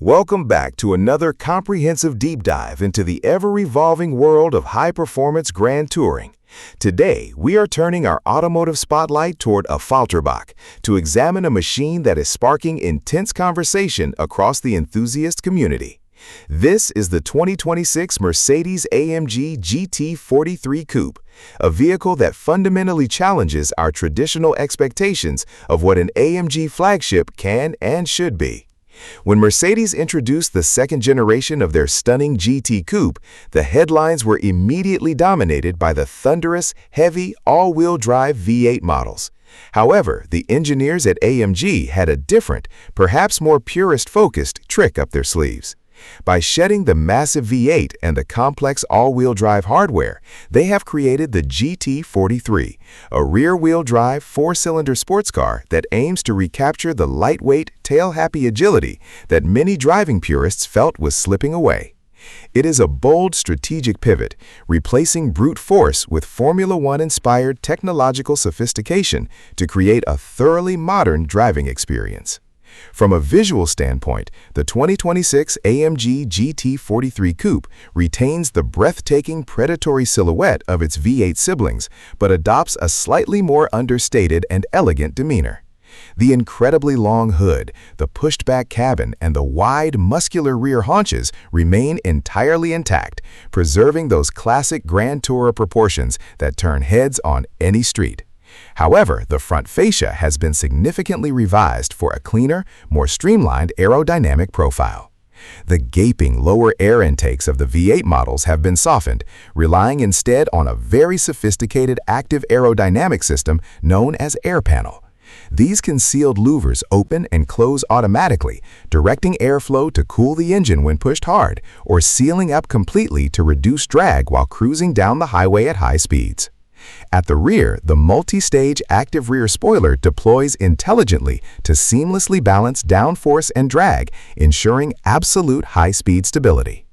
Welcome back to another comprehensive deep dive into the ever-evolving world of high-performance grand touring. Today, we are turning our automotive spotlight toward Affalterbach to examine a machine that is sparking intense conversation across the enthusiast community. This is the 2026 Mercedes AMG GT 43 Coupe, a vehicle that fundamentally challenges our traditional expectations of what an AMG flagship can and should be. When Mercedes introduced the second generation of their stunning GT Coupe, the headlines were immediately dominated by the thunderous, heavy, all-wheel drive V8 models. However, the engineers at AMG had a different, perhaps more purist-focused trick up their sleeves. By shedding the massive V8 and the complex all-wheel drive hardware, they have created the GT 43, a rear-wheel drive four-cylinder sports car that aims to recapture the lightweight, tail-happy agility that many driving purists felt was slipping away. It is a bold strategic pivot, replacing brute force with Formula One-inspired technological sophistication to create a thoroughly modern driving experience. From a visual standpoint, the 2026 AMG GT 43 Coupe retains the breathtaking predatory silhouette of its V8 siblings, but adopts a slightly more understated and elegant demeanor. The incredibly long hood, the pushed-back cabin, and the wide, muscular rear haunches remain entirely intact, preserving those classic Grand Tourer proportions that turn heads on any street. However, the front fascia has been significantly revised for a cleaner, more streamlined aerodynamic profile. The gaping lower air intakes of the V8 models have been softened, relying instead on a very sophisticated active aerodynamic system known as air panel. These concealed louvers open and close automatically, directing airflow to cool the engine when pushed hard, or sealing up completely to reduce drag while cruising down the highway at high speeds. At the rear, the multi-stage active rear spoiler deploys intelligently to seamlessly balance downforce and drag, ensuring absolute high-speed stability.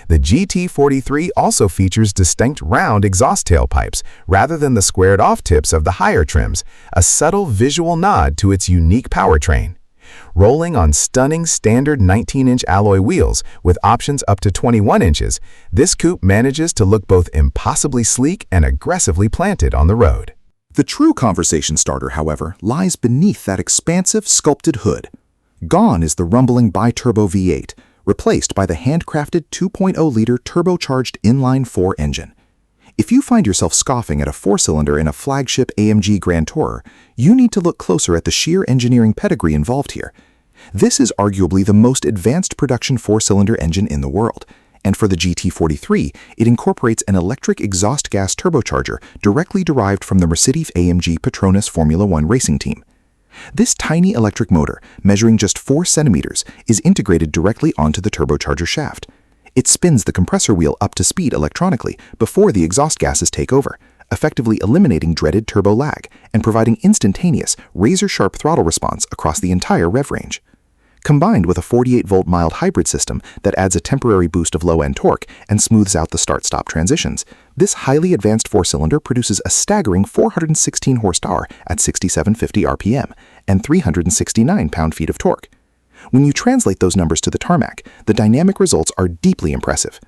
The GT43 also features distinct round exhaust tailpipes rather than the squared-off tips of the higher trims, a subtle visual nod to its unique powertrain. Rolling on stunning standard 19-inch alloy wheels with options up to 21 inches, this coupe manages to look both impossibly sleek and aggressively planted on the road. The true conversation starter, however, lies beneath that expansive, sculpted hood. Gone is the rumbling bi-turbo V8, replaced by the handcrafted 2.0-liter turbocharged inline-4 engine. If you find yourself scoffing at a four-cylinder in a flagship AMG Grand Tourer, you need to look closer at the sheer engineering pedigree involved here. This is arguably the most advanced production four-cylinder engine in the world, and for the GT43, it incorporates an electric exhaust gas turbocharger directly derived from the Mercedes AMG Petronas Formula One racing team. This tiny electric motor, measuring just 4 centimeters, is integrated directly onto the turbocharger shaft. It spins the compressor wheel up to speed electronically before the exhaust gases take over, effectively eliminating dreaded turbo lag and providing instantaneous, razor-sharp throttle response across the entire rev range. Combined with a 48-volt mild hybrid system that adds a temporary boost of low-end torque and smooths out the start-stop transitions, this highly advanced four-cylinder produces a staggering 416 horsepower at 6,750 RPM and 369 pound-feet of torque. When you translate those numbers to the tarmac, the dynamic results are deeply impressive.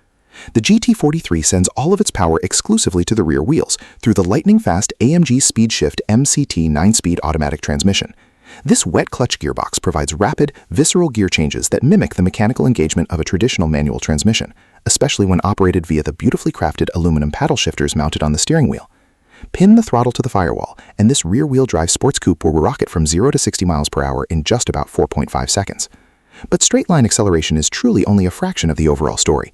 The GT43 sends all of its power exclusively to the rear wheels through the lightning-fast AMG SpeedShift MCT 9-speed automatic transmission. This wet clutch gearbox provides rapid, visceral gear changes that mimic the mechanical engagement of a traditional manual transmission, especially when operated via the beautifully crafted aluminum paddle shifters mounted on the steering wheel. Pin the throttle to the firewall, and this rear-wheel drive sports coupe will rocket from 0 to 60 miles per hour in just about 4.5 seconds. But straight-line acceleration is truly only a fraction of the overall story.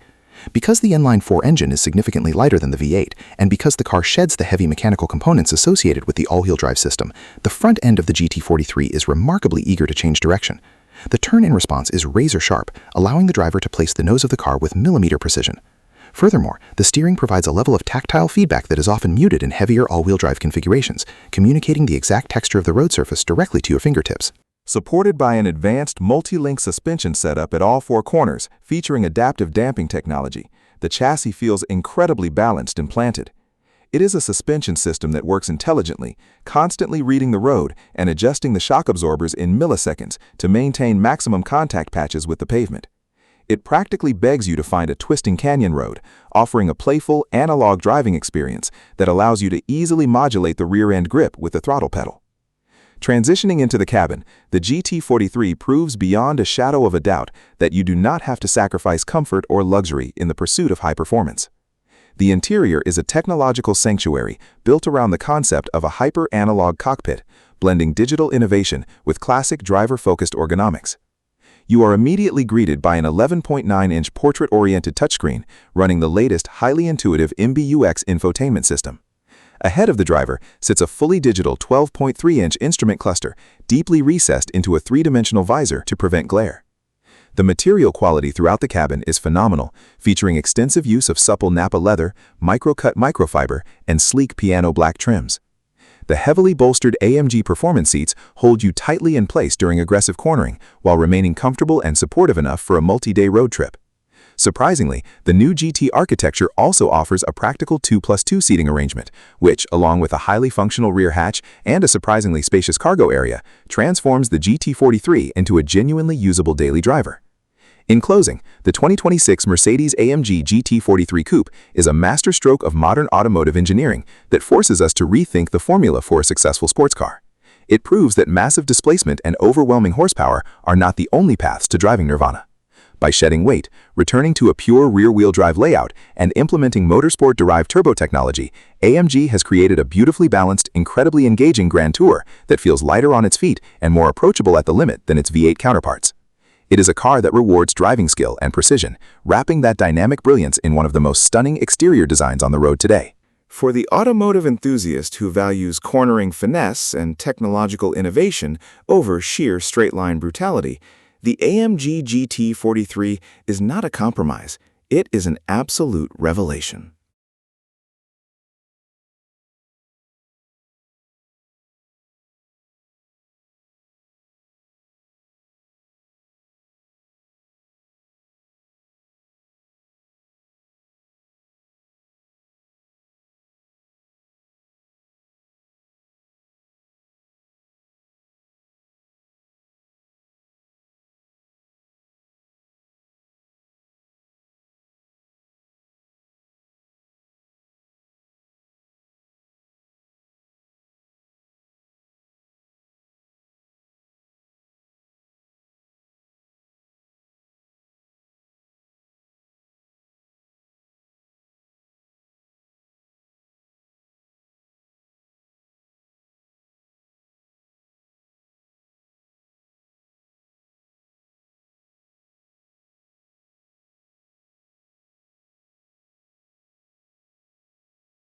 Because the inline-4 engine is significantly lighter than the V8, and because the car sheds the heavy mechanical components associated with the all-wheel drive system, the front end of the GT43 is remarkably eager to change direction. The turn-in response is razor-sharp, allowing the driver to place the nose of the car with millimeter precision. Furthermore, the steering provides a level of tactile feedback that is often muted in heavier all-wheel drive configurations, communicating the exact texture of the road surface directly to your fingertips. Supported by an advanced multi-link suspension setup at all four corners, featuring adaptive damping technology, the chassis feels incredibly balanced and planted. It is a suspension system that works intelligently, constantly reading the road and adjusting the shock absorbers in milliseconds to maintain maximum contact patches with the pavement. It practically begs you to find a twisting canyon road, offering a playful, analog driving experience that allows you to easily modulate the rear-end grip with the throttle pedal. Transitioning into the cabin, the GT43 proves beyond a shadow of a doubt that you do not have to sacrifice comfort or luxury in the pursuit of high performance. The interior is a technological sanctuary built around the concept of a hyper-analog cockpit, blending digital innovation with classic driver-focused ergonomics. You are immediately greeted by an 11.9-inch portrait-oriented touchscreen running the latest highly intuitive MBUX infotainment system. Ahead of the driver sits a fully digital 12.3-inch instrument cluster, deeply recessed into a three-dimensional visor to prevent glare. The material quality throughout the cabin is phenomenal, featuring extensive use of supple Nappa leather, micro-cut microfiber, and sleek piano black trims. The heavily bolstered AMG performance seats hold you tightly in place during aggressive cornering, while remaining comfortable and supportive enough for a multi-day road trip. Surprisingly, the new GT architecture also offers a practical 2+2 seating arrangement, which, along with a highly functional rear hatch and a surprisingly spacious cargo area, transforms the GT43 into a genuinely usable daily driver. In closing, the 2026 Mercedes AMG GT43 Coupe is a masterstroke of modern automotive engineering that forces us to rethink the formula for a successful sports car. It proves that massive displacement and overwhelming horsepower are not the only paths to driving nirvana. By shedding weight, returning to a pure rear-wheel drive layout, and implementing motorsport-derived turbo technology, AMG has created a beautifully balanced, incredibly engaging Grand Tour that feels lighter on its feet and more approachable at the limit than its V8 counterparts. It is a car that rewards driving skill and precision, wrapping that dynamic brilliance in one of the most stunning exterior designs on the road today. For the automotive enthusiast who values cornering finesse and technological innovation over sheer straight-line brutality, the AMG GT43 is not a compromise. It is an absolute revelation.